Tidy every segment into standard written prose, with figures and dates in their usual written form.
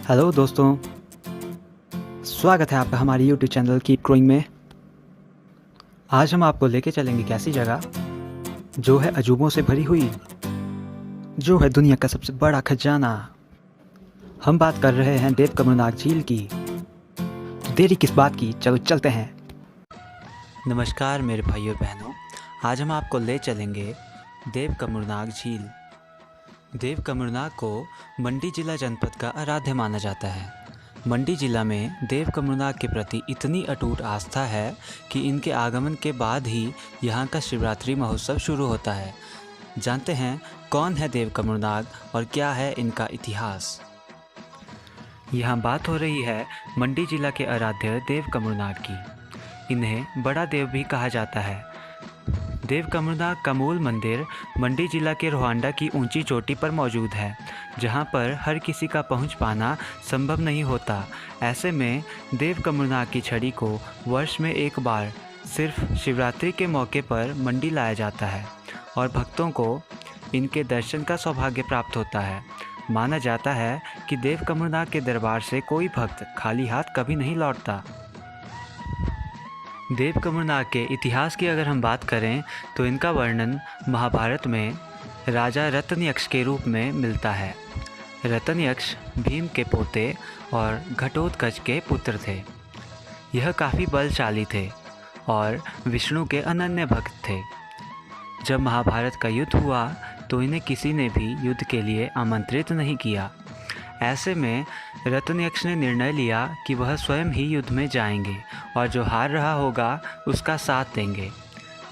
Hello दोस्तों, स्वागत है आपका हमारे यूट्यूब चैनल कीप ग्रोइंग में। आज हम आपको लेके चलेंगे एक ऐसी जगह जो है अजूबों से भरी हुई, जो है दुनिया का सबसे बड़ा खजाना। हम बात कर रहे हैं देव कमरनाग झील की। तो देरी किस बात की, चलो चलते हैं। नमस्कार मेरे भाइयों और बहनों, आज हम आपको ले चलेंगे देव कमरनाग झील। देव कमरनाग को मंडी जिला जनपद का आराध्य माना जाता है। मंडी जिला में देव कमरनाग के प्रति इतनी अटूट आस्था है कि इनके आगमन के बाद ही यहाँ का शिवरात्रि महोत्सव शुरू होता है। जानते हैं कौन है देव कमरनाग और क्या है इनका इतिहास। यहाँ बात हो रही है मंडी जिला के आराध्य देव कमरनाग की। इन्हें बड़ा देव भी कहा जाता है। देव कमरनाग का मूल मंदिर मंडी जिला के रोहांडा की ऊंची चोटी पर मौजूद है, जहां पर हर किसी का पहुंच पाना संभव नहीं होता। ऐसे में देव कमरनाग की छड़ी को वर्ष में एक बार सिर्फ शिवरात्रि के मौके पर मंडी लाया जाता है और भक्तों को इनके दर्शन का सौभाग्य प्राप्त होता है। माना जाता है कि देव कमरनाग के दरबार से कोई भक्त खाली हाथ कभी नहीं लौटता। देव कमरनाग के इतिहास की अगर हम बात करें तो इनका वर्णन महाभारत में राजा रत्नयक्ष के रूप में मिलता है। रत्नयक्ष भीम के पोते और घटोत्कच के पुत्र थे। यह काफ़ी बलशाली थे और विष्णु के अनन्य भक्त थे। जब महाभारत का युद्ध हुआ तो इन्हें किसी ने भी युद्ध के लिए आमंत्रित नहीं किया। ऐसे में रत्नयक्ष ने निर्णय लिया कि वह स्वयं ही युद्ध में जाएंगे और जो हार रहा होगा उसका साथ देंगे।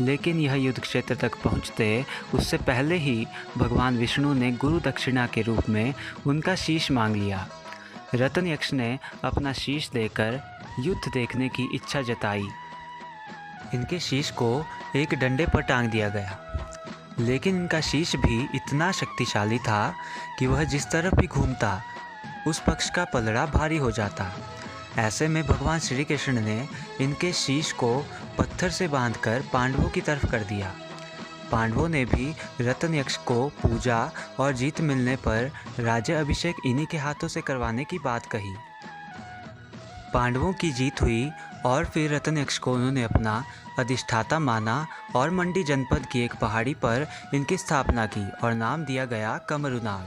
लेकिन यह युद्ध क्षेत्र तक पहुंचते उससे पहले ही भगवान विष्णु ने गुरु दक्षिणा के रूप में उनका शीश मांग लिया। रत्नयक्ष ने अपना शीश देकर युद्ध देखने की इच्छा जताई। इनके शीश को एक डंडे पर टांग दिया गया, लेकिन इनका शीश भी इतना शक्तिशाली था कि वह जिस तरफ भी घूमता उस पक्ष का पलड़ा भारी हो जाता। ऐसे में भगवान श्री कृष्ण ने इनके शीश को पत्थर से बांधकर पांडवों की तरफ कर दिया। पांडवों ने भी रत्नयक्ष को पूजा और जीत मिलने पर राज्य अभिषेक इन्हीं के हाथों से करवाने की बात कही। पांडवों की जीत हुई और फिर रत्नयक्ष को उन्होंने अपना अधिष्ठाता माना और मंडी जनपद की एक पहाड़ी पर इनकी स्थापना की और नाम दिया गया कमरनाग।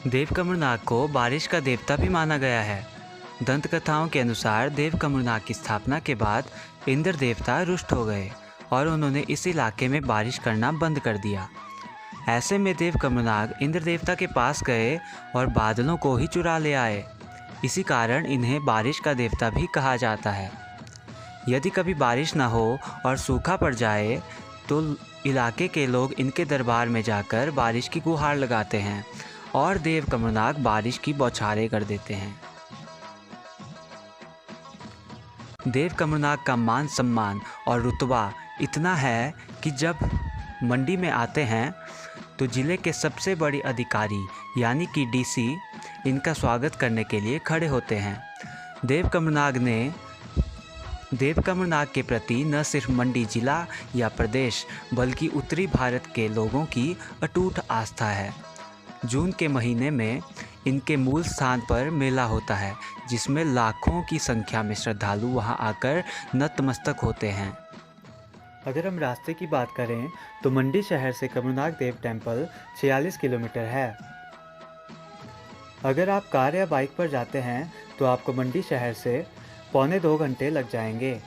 देव कमरनाग को बारिश का देवता भी माना गया है। दंत कथाओं के अनुसार देव कमरनाग की स्थापना के बाद इंद्र देवता रुष्ट हो गए और उन्होंने इस इलाके में बारिश करना बंद कर दिया। ऐसे में देव कमरनाग इंद्र देवता के पास गए और बादलों को ही चुरा ले आए। इसी कारण इन्हें बारिश का देवता भी कहा जाता है। यदि कभी बारिश ना हो और सूखा पड़ जाए तो इलाके के लोग इनके दरबार में जाकर बारिश की गुहार लगाते हैं और देव कमरनाग बारिश की बौछारें कर देते हैं। देव कमरनाग का मान सम्मान और रुतबा इतना है कि जब मंडी में आते हैं तो जिले के सबसे बड़े अधिकारी यानी कि डीसी इनका स्वागत करने के लिए खड़े होते हैं। देव कमरनाग के प्रति न सिर्फ मंडी जिला या प्रदेश बल्कि उत्तरी भारत के लोगों की अटूट आस्था है। जून के महीने में इनके मूल स्थान पर मेला होता है, जिसमें लाखों की संख्या में श्रद्धालु वहां आकर नतमस्तक होते हैं। अगर हम रास्ते की बात करें तो मंडी शहर से कमरनाग देव टेम्पल 46 किलोमीटर है। अगर आप कार या बाइक पर जाते हैं तो आपको मंडी शहर से पौने 2 घंटे लग जाएंगे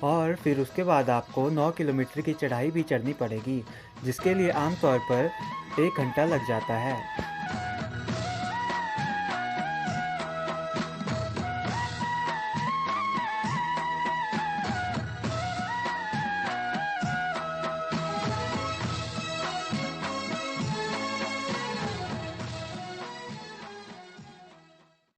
और फिर उसके बाद आपको 9 किलोमीटर की चढ़ाई भी चढ़नी पड़ेगी, जिसके लिए आमतौर पर 1 घंटा लग जाता है।